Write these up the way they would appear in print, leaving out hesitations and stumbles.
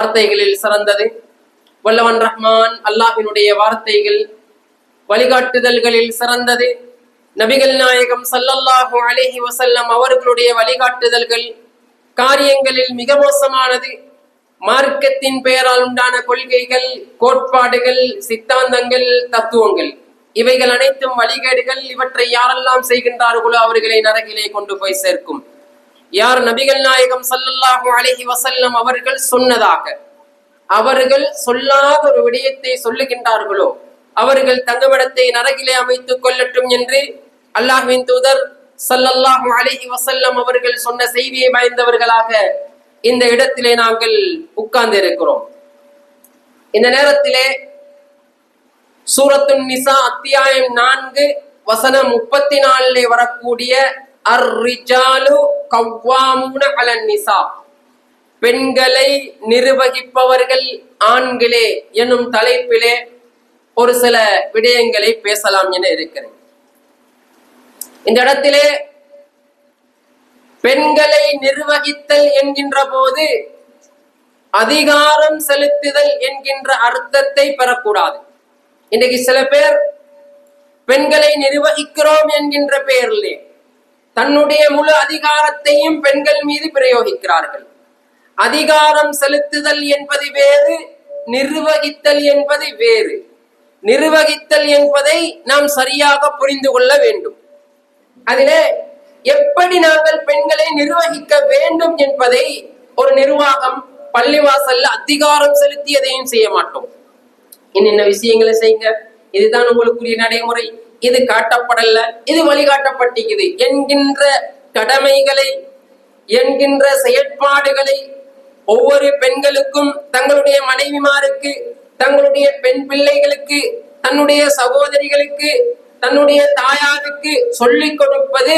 வார்த்தைகளில் சிறந்தது வல்லவன் ரஹ்மான் அல்லாஹ்வினுடைய வார்த்தைகள் வழிகாட்டுதல்களில் சிறந்தது நபிகள் நாயகம் ஸல்லல்லாஹு அலைஹி வஸல்லம் அவர்களுடைய வழிகாட்டுதல்கள் காரியங்களில் மிக மோசமானது. மார்க்கத்தின் பெயரால் உண்டான கொள்கைகள், கோட்பாடுகள், சித்தாந்தங்கள், தத்துவங்கள் இவைகள் அனைத்தும் வழிகேடுகள். இவற்றை யாரெல்லாம் செய்கின்றார்களோ அவர்களை நரகிலே கொண்டு போய் சேர்க்கும். யார் நபிகள் நாயகம் ஸல்லல்லாஹு அலைஹி வஸல்லம் அவர்கள் சொன்னதாக அவர்கள் சொல்லாத ஒரு விடயத்தை சொல்லுகின்றார்களோ அவர்கள் தங்குமிடத்தை நரகிலே அமைத்துக் கொள்ளட்டும் என்று அல்லாஹ்வின் தூதர் ஸல்லல்லாஹு அலைஹி வஸல்லம் அவர்கள் சொன்ன செய்தியை பயந்தவர்களாக இந்த இடத்திலே நாங்கள் உட்கார்ந்து இருக்கிறோம். இந்த நேரத்திலே சூரத்துன் நிசா அத்தியாயம் 4 வசனம் 34 வரக்கூடிய அர்-ரிஜாலு கவ்வாமூன அலன் நிசா, பெண்களை நிர்வகிப்பவர்கள் ஆண்களே எனும் தலைப்பிலே ஒரு சில விடயங்களை பேசலாம் என இருக்கிறேன். இந்த இடத்திலே பெண்களை நிர்வகித்தல் என்கின்ற போது அதிகாரம் செலுத்துதல் என்கின்ற அர்த்தத்தை பெறக்கூடாது. இன்றைக்கு சில பேர் பெண்களை நிர்வகிக்கிறோம் என்கின்ற பெயரிலே தன்னுடைய முழு அதிகாரத்தையும் பெண்கள் மீது பிரயோகிக்கிறார்கள். அதிகாரம் செலுத்துதல் என்பது வேறு, நிர்வகித்தல் என்பது வேறு. நிர்வகித்தல் என்பதை நாம் சரியாக புரிந்து கொள்ள வேண்டும். அதிலே எப்படி நாங்கள் பெண்களை நிர்வகிக்க வேண்டும் என்பதை ஒரு நிர்வாகம் பள்ளிவாசல்ல அதிகாரம் செலுத்தி எதையும் செய்ய மாட்டோம். என்னென்ன விஷயங்களை செய்யுங்க, இதுதான் உங்களுக்குரிய நடைமுறை, இது காட்டப்படல, இது வழிகாட்டப்பட்டிருக்குது என்கின்ற கடமைகளை, என்கின்ற செயற்பாடுகளை ஒவ்வொரு பெண்களுக்கும், தங்களுடைய மனைவிமாருக்கு, தங்களுடைய பெண் பிள்ளைகளுக்கு, தன்னுடைய சகோதரிகளுக்கு, தன்னுடைய தாயாருக்கு சொல்லிக் கொடுப்பது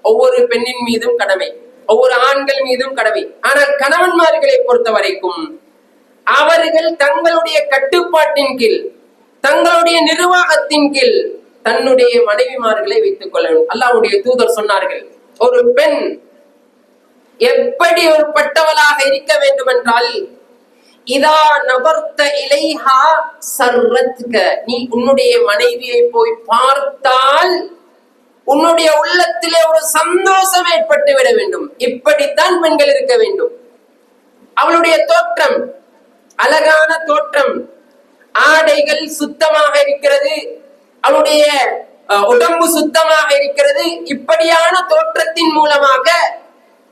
ஒவ்வொரு பெண்ணின் மீதும் கடமை, ஒவ்வொரு ஆண்கள் மீதும் கடமை. ஆனால் கணவன்மார்களை பொறுத்த வரைக்கும் அவர்கள் தங்களுடைய கட்டுப்பாட்டின் கீழ், தங்களுடைய நிர்வாகத்தின் கீழ் தன்னுடைய மனைவிமார்களை வைத்துக் கொள்ள வேண்டும். அல்லாஹ்வுடைய தூதர் சொன்னார்கள், ஒரு பெண் எப்படி ஒரு பட்டவளாக இருக்க வேண்டும் என்றால், இதா நபர்த இலைஹா சர்ரத்க, நீ உன்னுடைய மனைவியை போய் பார்த்தால் உன்னுடைய உள்ளத்திலே ஒரு சந்தோஷம் ஏற்பட்டு விட வேண்டும். இப்படித்தான் பெண்கள் இருக்க வேண்டும். அவளுடைய தோற்றம் அழகான தோற்றம், ஆடைகள் சுத்தமாக இருக்கிறது, அவளுடைய உடம்பு சுத்தமாக இருக்கிறது. இப்படியான தோற்றத்தின் மூலமாக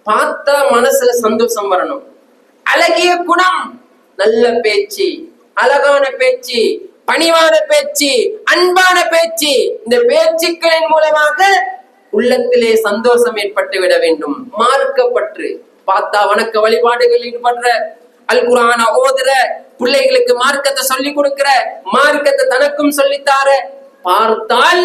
பார்த்தா மனசுல சந்தோஷம் வரணும். அழகிய குணம், நல்ல பேச்சு, அழகான பேச்சு, பணிவான பேச்சு, அன்பான பேச்சு, இந்த பேச்சுக்களின் மூலமாக உள்ளத்திலே சந்தோஷம் ஏற்பட்டு விட வேண்டும். மார்க்கப்பற்று, பார்த்தா வணக்க வழிபாடுகள் ஈடுபடுற, அல் குர்ஆன ஓதுற, பிள்ளைகளுக்கு மார்க்கத்தை சொல்லி கொடுக்கிற, மார்க்கத்தை தனக்கும் சொல்லித்தார, பார்த்தால்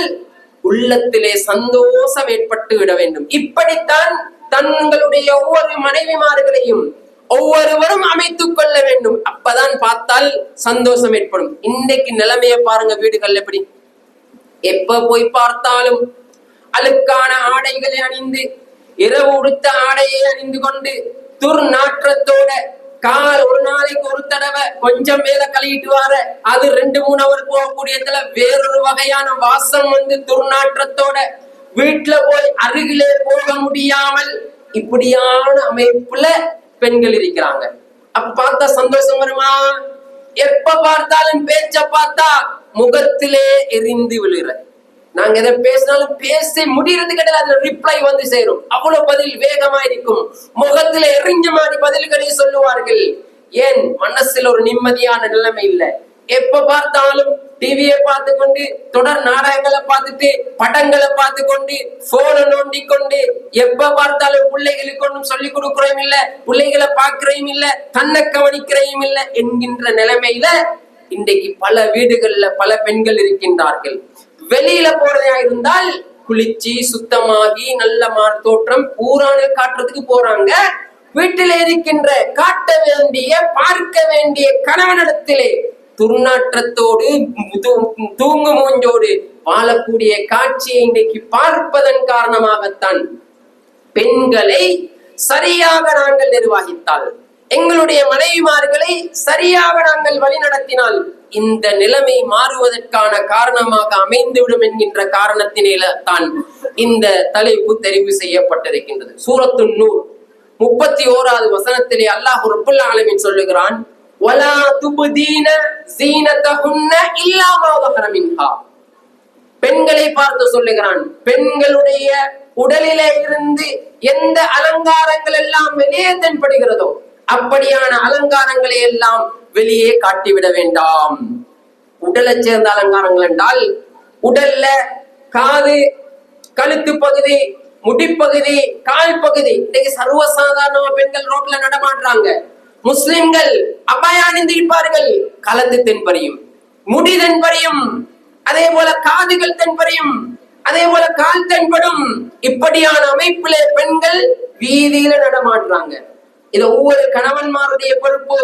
உள்ளத்திலே சந்தோஷம் ஏற்பட்டு விட வேண்டும். இப்படித்தான் தங்களுடைய ஒவ்வொரு மனைவிமார்களையும் ஒவ்வொருவரும் அமைத்துக் கொள்ள வேண்டும். அப்பதான் பார்த்தால் சந்தோஷம் ஏற்படும். இன்றைக்கு நிலைமையை பாருங்க, வீடுகள் எப்படி, எப்ப போய் பார்த்தாலும் அழுக்கான ஆடைகளை அணிந்து, இரவு உடுத்த ஆடையை அணிந்து கொண்டு துர்நாற்றத்தோட, கால் ஒரு நாளைக்கு ஒரு தடவை கொஞ்சம் மேல கழுவிட்டு வர, அது 2-3 அவர் போகக்கூடியதுல வேறொரு வகையான வாசம் வந்து துர்நாற்றத்தோட, வீட்டுல போய் அருகிலே போக முடியாமல் இப்படியான அமைப்புல பெண்கள் இருக்கிறாங்க. அப்ப பார்த்தா சந்தோஷம் வருமா? எப்ப பார்த்தாலும் பேச்ச பார்த்தா முகத்திலே எரிந்து விழுற. நாங்க எதை பேசினாலும் பேசி முடிகிறது கிடையாது, அதுல ரிப்ளை வந்து சேரும். அவ்வளவு பதில் வேகமா இருக்கும். முகத்துல எரிஞ்ச மாதிரி பதில்களை சொல்லுவார்கள். ஏன்? மனசுல ஒரு நிம்மதியான நிலைமை இல்லை. எப்ப பார்த்தாலும் டிவியை பார்த்து கொண்டு, தொடர் நாடகங்களை பார்த்துட்டு, படங்களை பார்த்து கொண்டு, போனை நோண்டி கொண்டு, எப்ப பார்த்தாலும் பிள்ளைகளுக்கு ஒன்றும் சொல்லிக் கொடுக்கிறோம் இல்ல, பிள்ளைகளை பார்க்கிறோம் இல்ல, தன்னை கவனிக்கிறோம் இல்ல என்கின்ற நிலைமையில இன்றைக்கு பல வீடுகள்ல பல பெண்கள் இருக்கின்றார்கள். வெளியில போறதா இருந்தால் குளிச்சு சுத்தமாகி நல்ல தோற்றம் பூரான காட்டுறதுக்கு போறாங்க. வீட்டிலே இருக்கின்ற காட்ட வேண்டிய பார்க்க வேண்டிய கணவனிடத்திலே துர்நாற்றத்தோடு தூங்கு மூஞ்சோடு வாழக்கூடிய காட்சியை இன்றைக்கு பார்ப்பதன் காரணமாகத்தான் பெண்களை சரியாக நாங்கள் நிர்வகித்தால், எங்களுடைய மனைவிமார்களை சரியாக நாங்கள் வழிநடத்தினால் இந்த நிலைமை மாறுவதற்கான காரணமாக அமைந்துவிடும் என்கின்ற காரணத்தினால தான் இந்த தலைப்பு தெரிவு செய்யப்பட்டிருக்கின்றது. சூரத்து நூர் 31வது வசனத்திலே அல்லாஹ் ரப்புல் ஆலமீன் சொல்லுகிறான், வலா துப்தீன ஸீனதஹுன்ன இல்லா மா ظஹர மின்ஹா. பெண்களை பார்த்து சொல்லுகிறான், பெண்களுடைய உடலிலே இருந்து எந்த அலங்காரங்கள் எல்லாம் வெளியே தென்படுகிறதோ அப்படியான அலங்காரங்களை எல்லாம் வெளியே காட்டிவிட வேண்டாம். உடலை சேர்ந்த அலங்காரங்கள் என்றால் உடல்ல காது, கழுத்து பகுதி, முடிப்பகுதி, கால் பகுதி. இன்னைக்கு சர்வசாதாரண பெண்கள் ரோட்ல நடமாடுறாங்க. முஸ்லிம்கள் அபாயா அணிந்திருப்பார்கள். கழுத்து தென்பறியும், முடி தென்பறியும், அதே போல காதுகள் தென்பறியும், அதே போல கால் தென்படும். இப்படியான அமைப்பில பெண்கள் வீதியில நடமாடுறாங்க. இது ஒவ்வொரு கணவன்மாருடைய பொறுப்பு.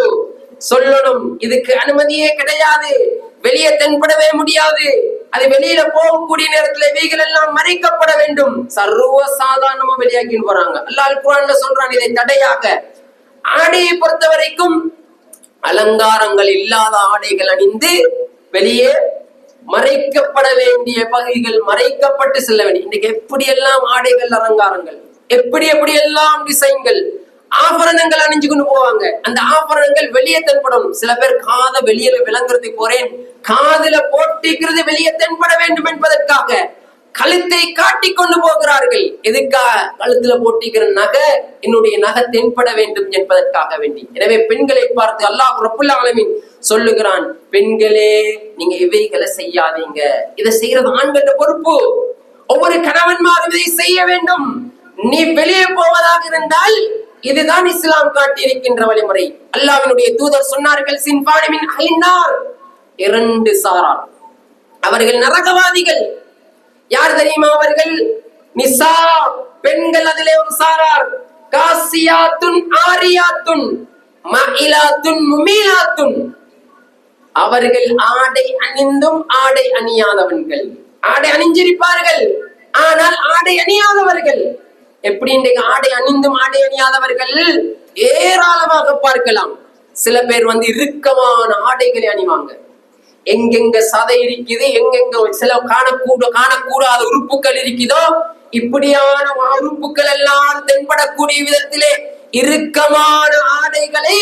சொல்லணும், இதுக்கு அனுமதியே கிடையாது, வெளியே தென்படவே முடியாது. அது வெளியில போகக்கூடிய நேரத்துல இவைகள் எல்லாம் மறைக்கப்பட வேண்டும். சர்வ சாதாரணமா வெளியாக்கின்னு போறாங்க. அல்லாஹ் குர்ஆன்ல சொல்றான் இதை தடையாக. ஆடையை பொறுத்த வரைக்கும் அலங்காரங்கள் இல்லாத ஆடைகள் அணிந்து வெளியே மறைக்கப்பட வேண்டிய பகுதிகள் மறைக்கப்பட்டு செல்ல வேண்டும். இன்னைக்கு எப்படியெல்லாம் ஆடைகள், அலங்காரங்கள், எப்படி எல்லாம் டிசைன்கள், ஆபரணங்கள் அணிஞ்சு கொண்டு போவாங்க. அந்த ஆபரணங்கள் வெளியே தென்படும். சில பேர் காத வெளியில விளங்குறதுக்கு போறேன், காதுல போட்டிக்கிறது வெளியே தென்பட வேண்டும் என்பதற்காக கழுத்தை காட்டி கொண்டு போகிறார்கள். எதுக்காக? கழுத்துல போட்டிக்கிற நகை, என்னுடைய நகை தென்பட வேண்டும் என்பதற்காக வேண்டி. எனவே பெண்களை பார்த்து அல்லாஹ் ரப்புல் ஆலமீன் சொல்லுகிறான், பெண்களே நீங்க இவைகளை செய்யாதீங்க. இதை செய்யறது ஆண்களோட பொறுப்பு. ஒவ்வொரு கணவன்மாரும் இதை செய்ய வேண்டும். நீ வெளியே போவதாக இருந்தால் இதுதான் இஸ்லாம் காட்டி இருக்கின்ற வழிமுறை. அல்லாஹ்வினுடைய தூதர் சொன்னார்கள், சின்பானி மின் அஹ்லின்னார், 2 சாரார், அவர்கள் நரகவாதிகள். யார் தெரியுமா அவர்கள்? நிசா, பெண்கள். அதிலே ஒரு சாரார், காசியாத்துன் ஆரியாத்துன் மஇலாத்துன் முமீலாத்துன். அவர்கள் ஆடை அணிந்தும் ஆடை அணியாதவர்கள். ஆடை அணிஞ்சிருப்பார்கள், ஆனால் ஆடை அணியாதவர்கள். எப்படி இன்றைக்கு ஆடை அணிந்தும் ஆடை அணியாதவர்கள் ஏராளமாக பார்க்கலாம். சில பேர் இறுக்கமான ஆடைகளை அணிவாங்க. எங்கெங்க சதை இருக்குது, எங்கெங்க சில காணக்கூடாத உறுப்புகள் இருக்குதோ, இப்படியான உறுப்புகள் எல்லாம் தென்படக்கூடிய விதத்திலே இறுக்கமான ஆடைகளை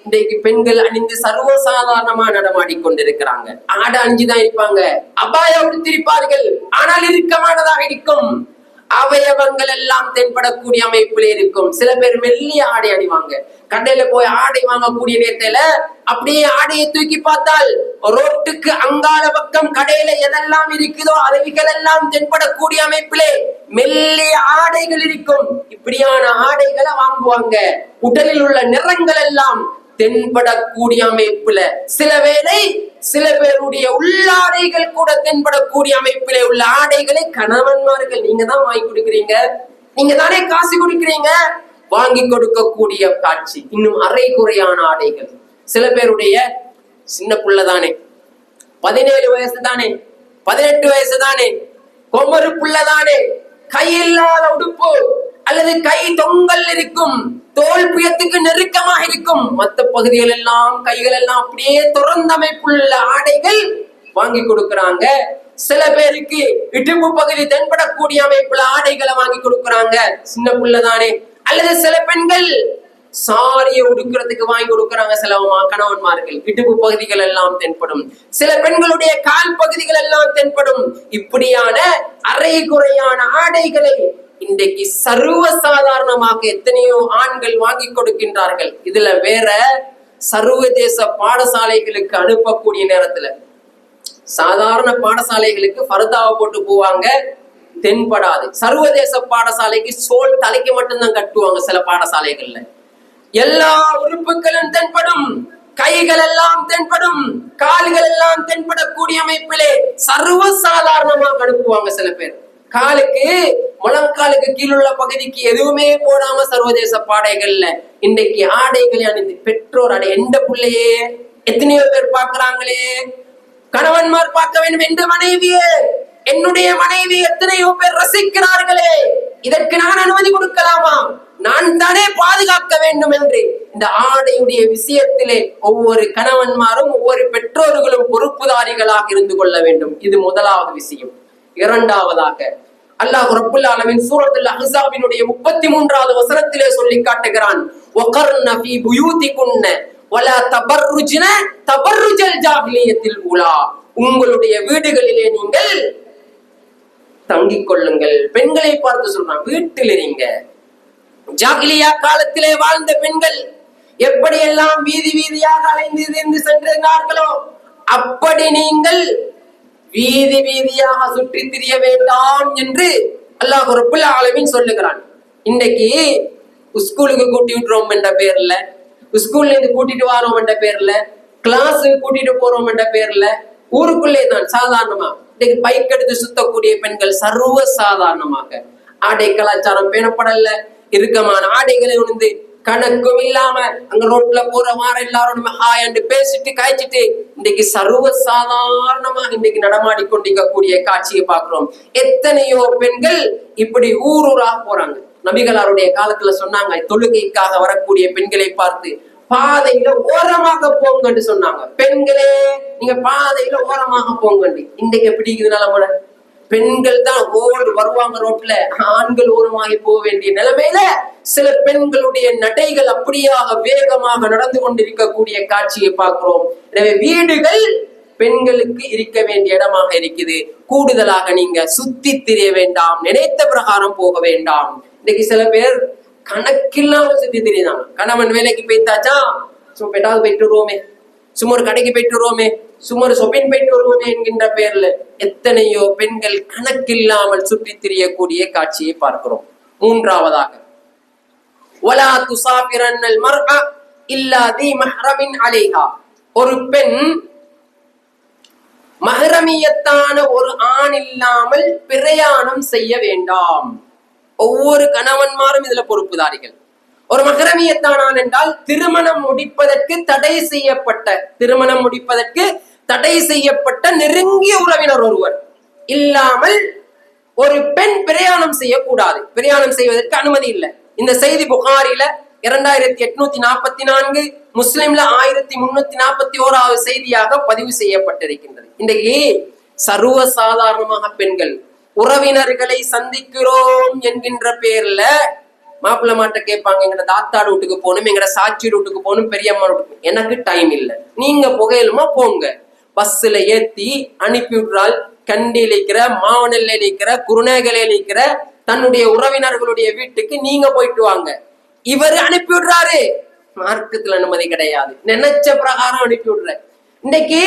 இன்றைக்கு பெண்கள் அணிந்து சர்வசாதாரணமா நடமாடிக்கொண்டிருக்கிறாங்க. ஆடை அணிஞ்சுதான் இருப்பாங்க, அபாயம் உடுத்திருப்பார்கள், ஆனால் இறுக்கமானதாக இருக்கும். அவயவங்கள் எல்லாம் தென்படக்கூடிய அமைப்பிலே இருக்கும். சில பேர் மெல்லிய ஆடை அணிவாங்க. கடையில போய் ஆடை வாங்கக்கூடிய நேரத்துல அப்படியே ஆடையை தூக்கி பார்த்தால் ரோட்டுக்கு அங்கால பக்கம் கடையில எதெல்லாம் இருக்குதோ அவைகள் எல்லாம் தென்படக்கூடிய அமைப்பிலே மெல்லிய ஆடைகள் இருக்கும். இப்படியான ஆடைகளை வாங்குவாங்க. உடலில் உள்ள நிறங்கள் எல்லாம் தென்படக்கூடிய அமைப்புல, சில வேளை சில பேருடைய உள்ளாடைகள் கூட தென்படக்கூடிய அமைப்பிலே உள்ள ஆடைகளை கணவன்மார்கள் நீங்க தான் வாங்கி கொடுக்கிறீங்க, நீங்க தானே காசு கொடுக்கிறீங்க, வாங்கி கொடுக்கக்கூடிய காட்சி. இன்னும் அரை குறையான ஆடைகள். சில பேருடைய சின்ன புள்ளதானே, 17 வயசு தானே, 18 வயசு தானே, கொமரு புள்ளதானே, கையில்லாத உடுப்பு அல்லது கை தொங்கல் இருக்கும், தோல் புயத்துக்கு நெருக்கமாக இருக்கும், மற்ற பகுதிகள் எல்லாம் கைகள் எல்லாம் அப்படியே திறந்த அமைப்புள்ள ஆடைகள் வாங்கி கொடுக்கறாங்க. சில பேருக்கு இடுப்பு பகுதி தென்படக்கூடிய அமைப்புல ஆடைகளை வாங்கி கொடுக்கறாங்க, சின்ன புள்ளதானே. அல்லது சில பெண்கள் சாரியை உடுக்கிறதுக்கு வாங்கி கொடுக்கறாங்க சில கணவன்மார்கள், இடுப்பு பகுதிகள் எல்லாம் தென்படும். சில பெண்களுடைய கால் பகுதிகள் எல்லாம் தென்படும். இப்படியான அரை குறையான ஆடைகளை இன்றைக்கு சர்வசாதாரணமாக எத்தனையோ ஆண்கள் வாங்கி கொடுக்கின்றார்கள். இதுல வேற சர்வதேச பாடசாலைகளுக்கு அனுப்பக்கூடிய நேரத்துல சாதாரண பாடசாலைகளுக்கு பர்தாவை போட்டு போவாங்க, தென்படாது. சர்வதேச பாடசாலைக்கு சோல் தலைக்கு மட்டும்தான் கட்டுவாங்க. சில பாடசாலைகள்ல எல்லா உறுப்புகளும் தென்படும், கைகள் எல்லாம் தென்படும், கால்கள் எல்லாம் தென்படக்கூடிய அமைப்பிலே சர்வசாதாரணமாக அனுப்புவாங்க. சில பேர் காலுக்கு முழங்காலுக்கு கீழுள்ள பகுதிக்கு எதுவுமே போடாம சர்வதேச பாடைகள்ல இன்றைக்கு ஆடைகளை அணிந்து பெற்றோர் அடை எந்த பிள்ளையே எத்தனையோ பேர் பார்க்கிறாங்களே. கணவன்மார் பார்க்க வேண்டும், எந்த மனைவியே, என்னுடைய மனைவி எத்தனையோ பேர் ரசிக்கிறார்களே, இதற்கு நான் அனுமதி கொடுக்கலாமா? நான் தானே பாதுகாக்க வேண்டும் என்று இந்த ஆடையுடைய விஷயத்திலே ஒவ்வொரு கணவன்மாரும் ஒவ்வொரு பெற்றோர்களும் பொறுப்புதாரிகளாக இருந்து கொள்ள வேண்டும். இது முதலாவது விஷயம். இரண்டாவதாக அல்லாஹ் ரப்புல் ஆலமீன் சூரத்துல் அஹ்ஸாபினுடைய 33வது வசனத்திலே சொல்லி காட்டுகிறான், வகர்ன ஃபீ புயூதிகுன்ன வலா தபர்ருஜ்ன தபர்ருஜல் ஜாஹிலியத்தில் ஊலா. உங்களுடைய வீடுகளிலே நீங்கள் தங்கிக் கொள்ளுங்கள். பெண்களை பார்த்து சொல்றான், வீட்டில் இருங்க. ஜாகிலியா காலத்திலே வாழ்ந்த பெண்கள் எப்படியெல்லாம் வீதி வீதியாக அலைந்து சென்றார்களோ அப்படி நீங்கள் வீதி வீதியாக சுற்றி திரிய வேண்டாம் என்று அல்லாஹ் ரப்புல் ஆலமீன் சொல்லுகிறான். இன்னைக்கு ஸ்கூலுக்கு கூட்டி விட்டுறோம் என்ற பேர்ல, ஸ்கூல்ல இருந்து கூட்டிட்டு வரோம் என்ற பேர்ல, கிளாஸுக்கு கூட்டிட்டு போறோம் என்ற பேர்ல ஊருக்குள்ளே தான் சாதாரணமா இன்னைக்கு பைக் எடுத்து சுத்தக்கூடிய பெண்கள் சர்வ சாதாரணமாக ஆடை கலாச்சாரம் பேணப்படல. இறுக்கமான ஆடைகளை உணர்ந்து கணக்கும் இல்லாம அங்க ரோட்ல போற வார எல்லாரும் ஹாய் பேசிட்டு காய்ச்சிட்டு இன்னைக்கு சர்வ சாதாரணமாக இன்னைக்கு நடமாடி கொண்டிருக்கக்கூடிய காட்சியை பார்க்கிறோம். எத்தனையோ பெண்கள் இப்படி ஊரூராக போறாங்க. நபிகளாருடைய காலத்துல சொன்னாங்க, தொழுகைக்காக வரக்கூடிய பெண்களை பார்த்து பாதையில ஓரமாக போங்கன்னு சொன்னாங்க. பெண்களே நீங்க பாதையில ஓரமாக போங்கண்டு. இன்றைக்கு எப்படி இருக்குதுனால பெண்கள் தான் ஓடு வருவாங்க ரோட்ல, ஆண்கள் ஓரமாகி போக வேண்டிய நிலைமையில சில பெண்களுடைய நடைகள் அப்படியாக வேகமாக நடந்து கொண்டிருக்கக்கூடிய காட்சியை பார்க்கிறோம். எனவே வீடுகள் பெண்களுக்கு இருக்க வேண்டிய இடமாக இருக்குது. கூடுதலாக நீங்க சுத்தி திரிய வேண்டாம், நினைத்த பிரகாரம் போக வேண்டாம். இன்னைக்கு சில பேர் கணக்கில்லாம சுத்தி தெரியுதாங்க. கணவன் வேலைக்கு போய்த்தாச்சா, சும்மா பெட்டாவது போயிட்டு வருவோமே, சும்மா ஒரு கடைக்கு போயிட்டு வருவோமே, சும்மா ஒரு ஷாப்பிங் போயிட்டு வருவோமே என்கின்ற பெயர்ல எத்தனையோ பெண்கள் கணக்கில்லாமல் சுற்றி திரியக்கூடிய காட்சியை பார்க்கிறோம். மூன்றாவதாக வலா துசாபிரன்னல் மர்அ இல்லா தி மஹ்ரமின் அலைஹா. ஒரு பெண் மஹ்ரமியத்தான ஒரு ஆண் இல்லாமல் பிரயாணம் செய்ய வேண்டாம். ஒவ்வொரு கணவன்மாரும் இதுல பொறுப்புதாரிகள். ஒரு மஹ்ரமியத்தானான் என்றால் திருமணம் முடிப்பதற்கு தடை செய்யப்பட்ட நெருங்கிய உறவினர் ஒருவர் இல்லாமல் ஒரு பெண் பிரயாணம் செய்யக்கூடாது. பிரயாணம் செய்வதற்கு அனுமதி இல்லை. இந்த செய்தி புகாரில 2844, முஸ்லிம்ல 1341வது செய்தியாக பதிவு செய்யப்பட்டிருக்கின்றது. இன்றைக்கு சர்வ சாதாரணமாக பெண்கள் உறவினர்களை சந்திக்கிறோம் என்கின்ற பேர்ல மாப்பிள்ள மாட்ட கேட்பாங்க, எங்கட தாத்தாடு வீட்டுக்கு போகணும், எங்கட சாட்சி வீட்டுக்கு போகணும், பெரியம்மா வீட்டுக்கு. எனக்கு டைம் இல்லை, நீங்க புகையிலுமா போங்க. பஸ்ல ஏத்தி அனுப்பி விடுறாள். கண்டியில் இருக்கிற, மாவனல்ல இருக்கிற, குருநேகல இருக்கிற தன்னுடைய உறவினர்களுடைய வீட்டுக்கு நீங்க போயிட்டு வாங்க. இவரு அனுப்பி விடுறாரு. மார்க்கத்துல அனுமதி கிடையாது. நினைச்ச பிரகாரம் அனுப்பி விடுற. இன்னைக்கு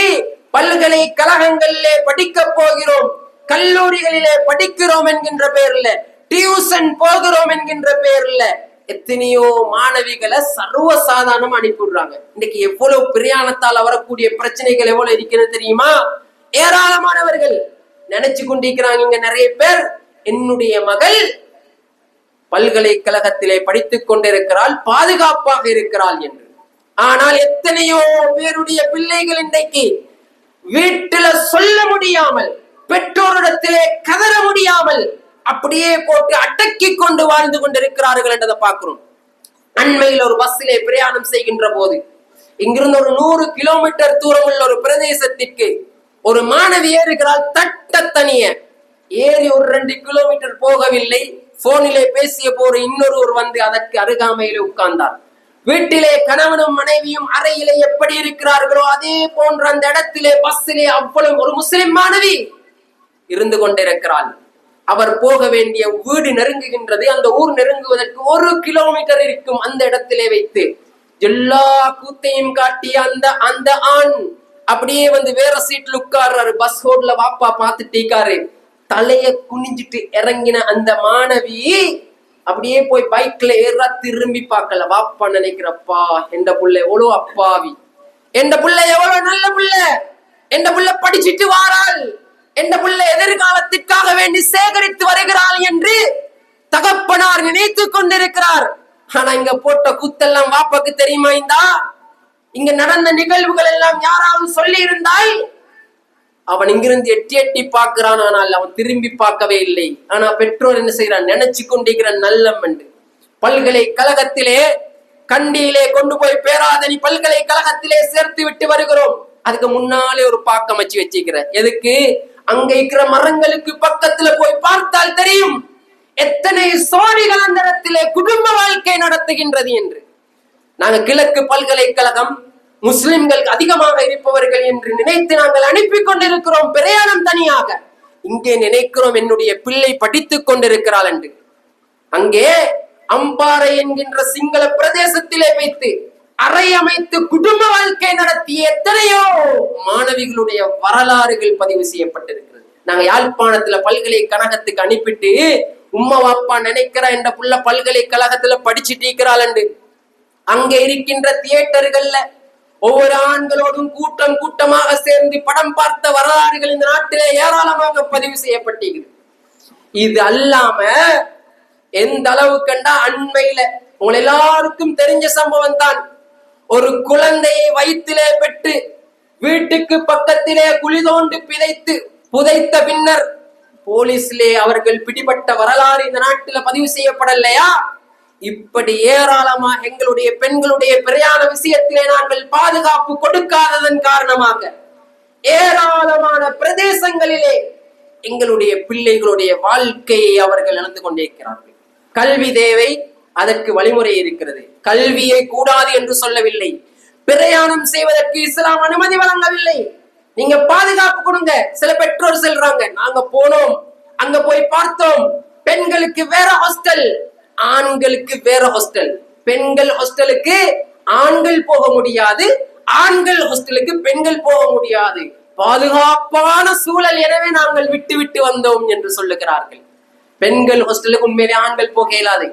பல்கலைக்கழகங்களிலே படிக்க போகிறோம், கல்லூரிகளிலே படிக்கிறோம் என்கின்ற பேர்ல, டியூஷன் போகிறோம் என்கின்ற பேர்ல எத்தனையோ மாணவிகளை சர்வ சாதாரணமா அனுப்பிவிடுறாங்க. இன்னைக்கு எவ்வளவு பிரயாணத்தால் வரக்கூடிய பிரச்சனைகள் எவ்வளவு இருக்கிறது தெரியுமா? ஏராளமானவர்கள் நினைச்சு கொண்டிருக்கிறாங்க. இங்க நிறைய பேர் என்னுடைய மகள் பல்கலைக்கழகத்திலே படித்துக் கொண்டிருக்கிறாள், பாதுகாப்பாக இருக்கிறாள் என்று. ஆனால் எத்தனையோ பேருடைய பிள்ளைகள் இன்றைக்கு வீட்டுல சொல்ல முடியாமல், பெற்றோரிடத்திலே கதற முடியாமல் அப்படியே போட்டு அடக்கி கொண்டு வாழ்ந்து கொண்டிருக்கிறார்கள் என்றதை பார்க்கிறோம். அண்மையில் ஒரு பஸ்ஸிலே பிரயாணம் செய்கின்ற போது இங்கிருந்து ஒரு 100 கிலோமீட்டர் தூரம் உள்ள ஒரு பிரதேசத்திற்கு ஒரு மாணவி ஏறுகிறாள். தட்ட தனிய ஏறி ஒரு 2 கிலோமீட்டர் போகவில்லை. போனிலே பேசிய போது இன்னொருவர் வந்து அதற்கு அருகாமையிலே உட்கார்ந்தார். வீட்டிலே கணவனும் மனைவியும் அறையிலே எப்படி இருக்கிறார்களோ அதே போன்ற அந்த இடத்திலே பஸ்ஸிலே அவ்வளவு ஒரு முஸ்லிம் மாணவி இருந்து கொண்டிருக்கிறாள். அவர் போக வேண்டிய வீடு நெருங்குகின்றது. அந்த ஊர் நெருங்குவதற்கு 1 கிலோமீட்டர் இருக்கும். அந்த இடத்திலே வைத்து எல்லா கூத்தையும் காட்டிய அந்த ஆண் அப்படியே வந்து வேற சீட்ல உட்கார்றாரு. பஸ் ஹோட்ல வாப்பா பார்த்துட்டீக்காரு. தலைய குனிஞ்சிட்டு இறங்கின அந்த மாணவி அப்படியே போய் பைக்ல ஏறா, திரும்பி பார்க்கல. வாப்பா நினைக்கிறப்பா எந்த புள்ள எவ்வளவு அப்பாவி, எந்த புள்ள எவ்வளவு நல்ல புள்ள, எந்த புள்ள படிச்சுட்டு வாராள், எந்த புள்ள எதிர்காலத்திற்காக வேண்டி சேகரித்து வருகிறாள் என்று தகப்பனார் நினைத்து கொண்டிருக்கிறார். ஆனா இங்க போட்ட கூத்தெல்லாம் வாப்பாக்கு தெரியுமா? இங்க நடந்த நிகழ்வுகள் எல்லாம் யாராவது சொல்லி இருந்தால் அவன் இங்கிருந்து எட்டி எட்டி பார்க்கிறான். ஆனால் அவன் திரும்பி பார்க்கவே இல்லை. ஆனா பெற்றோர் என்ன செய்யறான்? நினைச்சு கொண்டிருக்கிறான் நல்லம் என்று. பல்கலைக்கழகத்திலே கண்டியிலே கொண்டு போய் பேராதனி பல்கலைக்கழகத்திலே சேர்த்து விட்டு வருகிறோம். அதுக்கு முன்னாலே ஒரு பாக்கம் வச்சுக்கிற எதுக்கு? அங்க இருக்கிற மரங்களுக்கு பக்கத்துல போய் பார்த்தால் தெரியும் எத்தனை சோழிகள் அந்த இடத்திலே குடும்ப வாழ்க்கை நடத்துகின்றது என்று. நாங்க கிழக்கு பல்கலைக்கழகம் முஸ்லிம்கள் அதிகமாக இருப்பவர்கள் என்று நினைத்து நாங்கள் அனுப்பி கொண்டிருக்கிறோம் பிரயாணம் தனியாக. இங்கே நினைக்கிறோம் என்னுடைய பிள்ளை படித்துக் கொண்டிருக்கிறாள் என்று. அங்கே அம்பாறை என்கின்ற சிங்கள பிரதேசத்திலே வைத்து அறை அமைத்து குடும்ப வாழ்க்கை நடத்திய எத்தனையோ மாணவிகளுடைய வரலாறுகள் பதிவு செய்யப்பட்டிருக்கிறது. நாங்க யாழ்ப்பாணத்துல பல்கலைக்கழகத்துக்கு அனுப்பிட்டு உம்மா வாப்பா நினைக்கிற என்ற புள்ள பல்கலைக்கழகத்துல படிச்சுட்டு இருக்கிறாள் என்று அங்க இருக்கின்ற தியேட்டர்கள்ல ஒவ்வொரு ஆண்களோடும் கூட்டம் கூட்டமாக சேர்ந்து படம் பார்த்த வரலாறுகள் இந்த நாட்டிலே ஏராளமாக பதிவு செய்யப்பட்டிருக்கிறது. இது அல்லாம எந்த அளவு கண்டா அண்மையில உங்க எல்லாருக்கும் தெரிஞ்ச சம்பவம் தான். ஒரு குழந்தையை வயிற்றிலே பெற்று வீட்டுக்கு பக்கத்திலே குழி தோண்டி புதைத்த பின்னர் போலீஸ்லே அவர்கள் பிடிபட்ட வரலாறு இந்த நாட்டில பதிவு செய்யப்படலையா? இப்படி ஏராளமாக எங்களுடைய பெண்களுடைய பிரயாண விஷயத்திலே நாங்கள் பாதுகாப்பு கொடுக்காததன் காரணமாக ஏராளமான பிரதேசங்களிலே எங்களுடைய பிள்ளைகளுடைய வாழ்க்கையை அவர்கள் இழந்து கொண்டிருக்கிறார்கள். கல்வி தேவை, அதற்கு வழிமுறை இருக்கிறது. கல்வியை கூடாது என்று சொல்லவில்லை. பிரயாணம் செய்வதற்கு இஸ்லாம் அனுமதி வழங்கவில்லை. நீங்க பாதுகாப்பு கொடுங்க. சில பெற்றோர் சொல்றாங்க, நாங்க போனோம், அங்க போய் பார்த்தோம், பெண்களுக்கு வேற ஹாஸ்டல், ஆண்களுக்கு வேற ஹாஸ்டல். பெண்கள் ஹாஸ்டலுக்கு ஆண்கள் போக முடியாது, ஆண்கள் ஹாஸ்டலுக்கு பெண்கள் போக முடியாது. பாதுகாப்பான சூழல், எனவே நாங்கள் விட்டு வந்தோம் என்று சொல்லுகிறார்கள். பெண்கள் ஹாஸ்டலுக்கு உண்மையிலே ஆண்கள் போக இயலாது.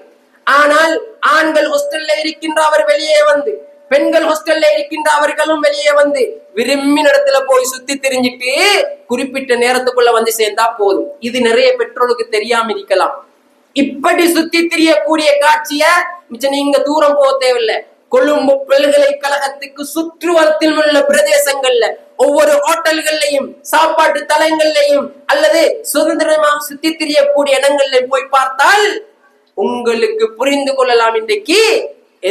ஆனால் ஆண்கள் ஹாஸ்டல்ல இருக்கின்ற அவர் வெளியே வந்து, பெண்கள் ஹாஸ்டல்ல இருக்கின்ற அவர்களும் வெளியே வந்து விரும்பின இடத்துல போய் சுத்தி திரிஞ்சிட்டு குறிப்பிட்ட நேரத்துக்குள்ள வந்து சேர்ந்தா போதும். இது நிறைய பெற்றோருக்கு தெரியாம இருக்கலாம். இப்படி சுத்தி திரியக்கூடிய காட்சிய மிச்சம் நீங்க தூரம் போக தேவையில்லை. கொழும்பு பல்கலைக்கழகத்துக்கு சுற்றுவரத்தில் உள்ள பிரதேசங்கள்ல ஒவ்வொரு ஹோட்டல்கள்லையும் சாப்பாட்டு தலங்கள்லையும் அல்லது சுதந்திரமாக சுத்தி திரியக்கூடிய இடங்கள்ல போய் பார்த்தால் உங்களுக்கு புரிந்து கொள்ளலாம் இன்றைக்கு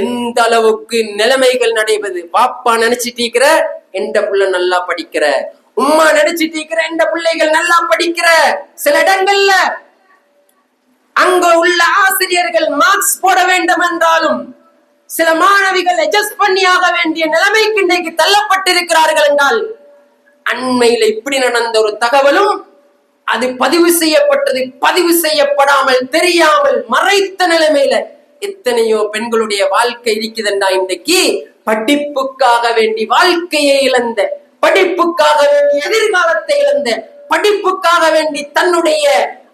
எந்த அளவுக்கு நிலைமைகள் நடைபெறுது. பாப்பா நினைச்சிட்டு இருக்கிற எந்த புள்ள நல்லா படிக்கிற, உம்மா நினைச்சிட்டு இருக்கிற எந்த பிள்ளைகள் நல்லா படிக்கிற, சில இடங்கள்ல அங்க உள்ள ஆசிரியர்கள் மார்க்ஸ் போட வேண்டும் என்றாலும் சில மாணவிகள் அட்ஜஸ்ட் பண்ணியாக வேண்டிய நிலைமைக்கு இன்றைக்கு தள்ளப்பட்டிருக்கிறார்கள் என்றால், அண்மையில இப்படி நடந்த ஒரு தகவலும் அது பதிவு செய்யப்பட்டது பதிவு செய்யப்படாமல் தெரியாமல் மறைத்த நிலைமையில எத்தனையோ பெண்களுடைய வாழ்க்கை இருக்குதுண்டா. இன்றைக்கு படிப்புக்காக வேண்டி வாழ்க்கையை இழந்த, படிப்புக்காக வேண்டி எதிர்காலத்தை இழந்த, படிப்புக்காக வேண்டி தன்னுடைய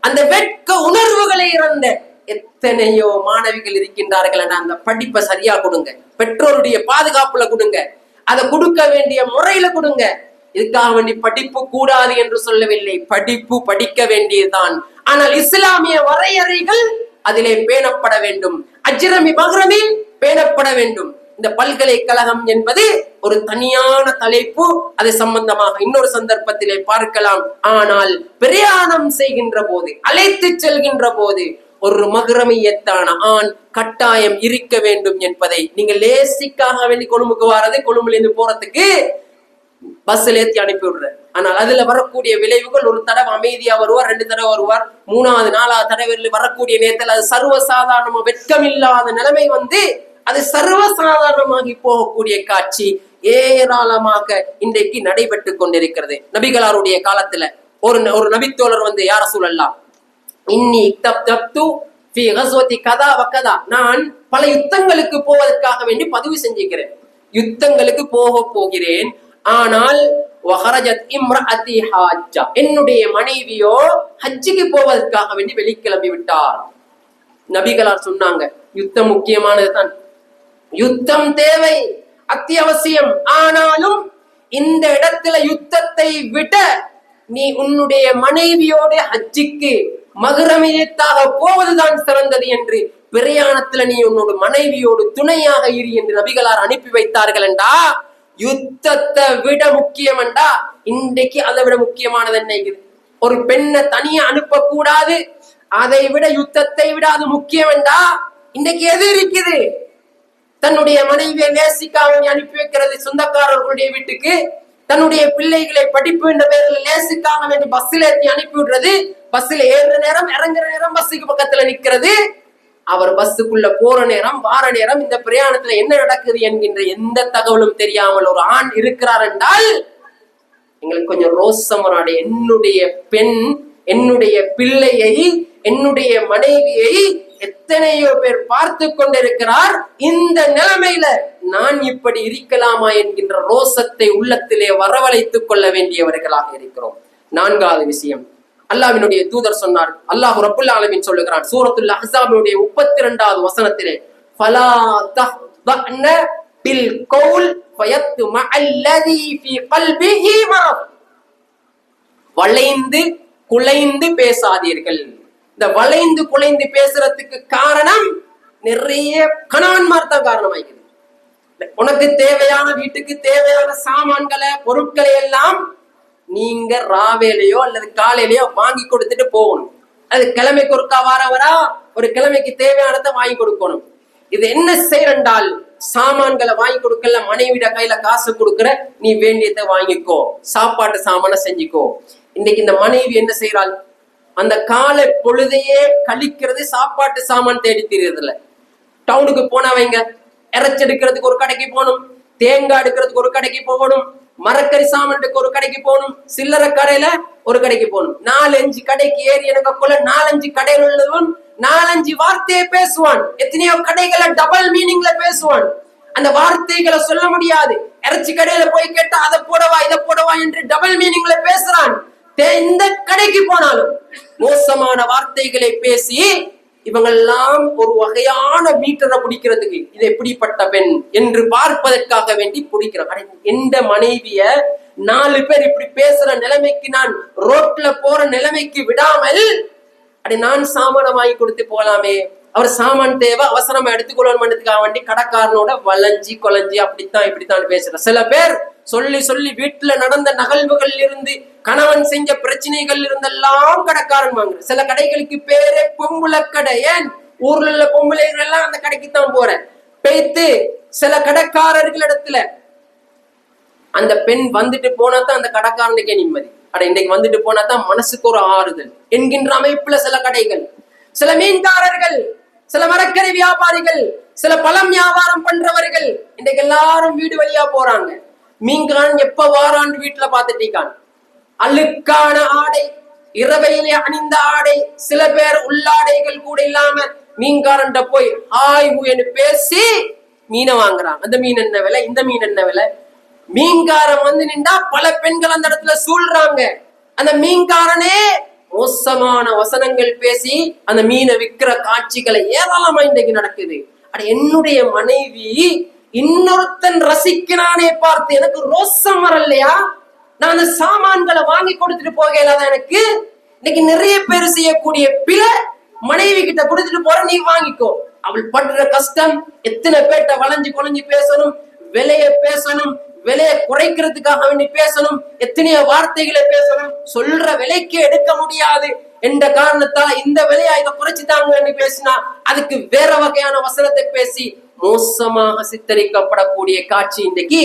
அந்த வெட்க உணர்வுகளை இழந்த எத்தனையோ மாணவிகள் இருக்கின்றார்கள். அந்த படிப்பை சரியா கொடுங்க, பெற்றோருடைய பாதுகாப்புல கொடுங்க, அதை கொடுக்க வேண்டிய முறையில கொடுங்க. இதுக்காக வேண்டி படிப்பு கூடாது என்று சொல்லவில்லை, படிப்பு படிக்க வேண்டியதுதான். ஆனால் இஸ்லாமிய வரையறைகள் அதிலே பேணப்பட வேண்டும், அஜ்ரமி மஹ்ரமி பேணப்பட வேண்டும். இந்த பல்கலைக்கழகம் என்பது ஒரு தனியான தலைப்பு, அது சம்பந்தமாக இன்னொரு சந்தர்ப்பத்திலே பார்க்கலாம். ஆனால் பிரயாணம் செய்கின்ற போது, அழைத்து செல்கின்ற போது ஒரு மஹ்ரமியத்தான ஆண் கட்டாயம் இருக்க வேண்டும் என்பதை நீங்கள் லேசிக்காக வேண்டி கொழும்புக்கு வாரது, கொழும்புல இருந்து போறதுக்கு பஸ்ல ஏத்தி அனுப்பி விடுற. ஆனால் அதுல வரக்கூடிய விளைவுகள், ஒரு தடவை அமைதியா வருவார், 2 தடவை வருவார், 3வது 4வது தடவை வரக்கூடிய நேரத்தில் அது சர்வசாதாரணமா வெட்கமில்லாத நிலைமை வந்து அது சர்வசாதாரணமாகி போகக்கூடிய காட்சி ஏராளமாக இன்றைக்கு நடைபெற்று கொண்டிருக்கிறது. நபிகளாருடைய காலத்துல ஒரு நபித்தோழர் வந்து, யார சூழல்லாம் இன்னி தப்து ஃபீ கஸ்வதி கதா வகதா, நான் பல யுத்தங்களுக்கு போவதற்காக வேண்டி பதிவு செஞ்சுக்கிறேன், யுத்தங்களுக்கு போகிறேன். ஆனால் வஹரஜத் இம்ரஅதி ஹாஜ்ஜா, என்னுடைய மனைவியோ ஹஜ்ஜுக்கு போவதற்காக வேண்டி வெளிக்கிளம்பி விட்டார். நபிகளார் சொன்னாங்க, யுத்தம் முக்கியமானதுதான், யுத்தம் தேவை, அத்தியாவசியம். ஆனாலும் இந்த இடத்துல யுத்தத்தை விட நீ உன்னுடைய மனைவியோட ஹஜ்ஜுக்கு மஹ்ரமியத்தாக போவதுதான் சிறந்தது என்று, பிரயாணத்துல நீ உன்னோட மனைவியோடு துணையாக இரு என்று நபிகளார் அனுப்பி வைத்தார்கள். என்றா யுத்தத்தை விட முக்கியம் என்றா இன்றைக்கு அதை விட முக்கியமானது என்ன? ஒரு பெண்ணை தனியா அனுப்பக்கூடாது, அதை விட யுத்தத்தை விட அது முக்கியம் என்றா இன்றைக்கு எது இருக்குது? தன்னுடைய மனைவியை நேசிக்காம அனுப்பி வைக்கிறது சொந்தக்காரர்களுடைய வீட்டுக்கு, தன்னுடைய பிள்ளைகளை படிப்பு என்ற பேரில் நேசிக்காம வேண்டி பஸ்ஸில் ஏற்றி அனுப்பி விடுறது, பஸ்ஸில் ஏறுற நேரம் இறங்குற நேரம் பஸ்ஸுக்கு பக்கத்துல நிக்கிறது, அவர் பஸ்ஸுக்குள்ள போற நேரம் வார நேரம் இந்த பிரயாணத்துல என்ன நடக்குது என்கின்ற எந்த தகவலும் தெரியாமல் ஒரு ஆண் இருக்கிறார் என்றால் எங்களுக்கு கொஞ்சம் ரோசம் வராது. என்னுடைய பெண், என்னுடைய பிள்ளையை, என்னுடைய மனைவியை எத்தனையோ பேர் பார்த்து கொண்டிருக்கிறார். இந்த நிலைமையில நான் இப்படி இருக்கலாமா என்கின்ற ரோசத்தை உள்ளத்திலே வரவழைத்துக் கொள்ள வேண்டியவர்களாக இருக்கிறோம். நான்காவது விஷயம், அல்லாஹ்வினுடைய தூதர் சொன்னார், அல்லாஹ் ரப்புல் ஆலமீன் சொல்லுகிறான் சூரத்துல் அஹ்ஸாபினுடைய 32வது வசனத்திலே, ஃபலா தஹ்தன பில் கௌல் ஃபயத்மஅ அல்லதி ஃபீ கல்பிஹி மரத். வளைந்து குலைந்து பேசாதீர்கள். இந்த வளைந்து குலைந்து பேசுறதுக்கு காரணம் நிறைய கணவன்மார் தான் காரணமாகிறது. உனக்கு தேவையான வீட்டுக்கு தேவையான சாமான்களை பொருட்களை எல்லாம் நீங்க ராவேலையோ அல்லது காலையிலயோ வாங்கி கொடுத்துட்டு போகணும். அது கிழமைக்கு ஒருக்கா வாரவரா ஒரு கிழமைக்கு தேவையானதை வாங்கி கொடுக்கணும். இது என்ன செய்யறால் சாமான்களை வாங்கி கொடுக்கல, மனைவிட கையில காசு கொடுக்குற, நீ வேண்டியதை வாங்கிக்கோ, சாப்பாட்டு சாமான செஞ்சுக்கோ. இன்னைக்கு இந்த மனைவி என்ன செய்யறாள், அந்த காலை பொழுதையே கழிக்கிறது சாப்பாட்டு சாமான் தேடி தீர்றதுல. டவுனுக்கு போனவங்க இறைச்சி எடுக்கிறதுக்கு ஒரு கடைக்கு போகணும், தேங்காய் எடுக்கிறதுக்கு ஒரு கடைக்கு போகணும், மரக்கறி சாமானுக்கு ஒரு கடைக்கு போகணும், சில்லறை கடையில ஒரு கடைக்கு போகணும். 4-5 கடைக்கு ஏறி எனக்குள்ள 4-5 கடையில் உள்ளவன் 4-5 வார்த்தையை பேசுவான். எத்தனையோ கடைகளை டபுள் மீனிங்ல பேசுவான். அந்த வார்த்தைகளை சொல்ல முடியாது. இறைச்சி கடையில போய் கேட்டா அதை போடவா இதை போடவா என்று டபுள் மீனிங்ல பேசுறான். எந்த கடைக்கு போனாலும் மோசமான வார்த்தைகளை பேசி இவங்கெல்லாம் ஒரு வகையான மீட்டரை பிடிக்கிறதுக்கு இது எப்படிப்பட்ட பெண் என்று பார்ப்பதற்காக வேண்டி பிடிக்கிறான். எந்த மனைவிய 4 பேர் இப்படி பேசுற நிலைமைக்கு, நான் ரோட்ல போற நிலைமைக்கு விடாமல் அப்படி நான் சாமான வாங்கி கொடுத்து போகலாமே, அவர் சாமான் தேவை அவசரமா எடுத்துக்கொள்ளணும்ன்றதுக்காக வேண்டி கடைக்காரனோட வளைஞ்சி கொலைஞ்சி அப்படித்தான் இப்படித்தான் பேசுற சில பேர். சொல்லி சொல்லி வீட்டுல நடந்த நகழ்வுகள் இருந்து, கணவன் செஞ்ச பிரச்சனைகள் இருந்தெல்லாம் கடைக்காரன் வாங்குற. சில கடைகளுக்கு பேரே பொம்பளை கடை. ஏன் ஊர்ல உள்ள பொம்பளைகள் எல்லாம் அந்த கடைக்கு தான் போற. பேத்து சில கடைக்காரர்கள் இடத்துல அந்த பெண் வந்துட்டு போனாதான் அந்த கடைக்காரனுக்கே நிம்மதி. இன்னைக்கு வந்துட்டு போனாதான் மனசுக்கு ஒரு ஆறுதல் என்கின்ற அமைப்புல சில கடைகள், சில மீன்காரர்கள், சில மரக்கறி வியாபாரிகள், சில பழம் வியாபாரம் பண்றவர்கள் இன்றைக்கு எல்லாரும் வீடு வழியா போறாங்க. மீன்காரன் எப்ப வாரான்னு வீட்டுல பாத்துட்டீங்க. அழுக்கான ஆடை, இரவையிலே அணிந்த ஆடை, சில பேர் உள்ளாடைகள் கூட இல்லாம மீன்காரன் போய் ஹாய் என்று பேசி மீனை வாங்குறாங்க. அந்த மீன் என்ன விலை, இந்த மீன் என்ன விலை. மீன்காரன் வந்து நின்றா பல பெண்கள் அந்த இடத்துல சூழ்றாங்க. அந்த மீன்காரனே மோசமான வசனங்கள் பேசி அந்த மீனை விற்கிற காட்சிகளை ஏராளமா இன்றைக்கு நடக்குது. என்னுடைய மனைவி இன்னொருத்தன் ரசிக்கிறானே பார்த்து எனக்கு ரோசம் வரலையா, நான் அந்த சாமான்களை வாங்கி கொடுத்துட்டு போகலாதான். எனக்கு இன்னைக்கு நிறைய பேர் செய்யக்கூடிய பிழை, மனைவி கிட்ட கொடுத்துட்டு போற நீ வாங்கிக்கோ. அவள் படுற கஷ்டம், எத்தனை பேர்ட்ட வளைஞ்சு கொலைஞ்சு பேசணும், விலைய பேசணும், விலையை குறைக்கிறதுக்காக வேண்டி பேசணும், எத்தனையோ வார்த்தைகளை பேசணும், சொல்ற விலைக்கு எடுக்க முடியாது என்ற காரணத்தால இந்த விலையா இதை குறைச்சுதாங்க பேசினா அதுக்கு வேற வகையான வசனத்தை பேசி மோசமாக சித்தரிக்கப்படக்கூடிய காட்சி இன்றைக்கு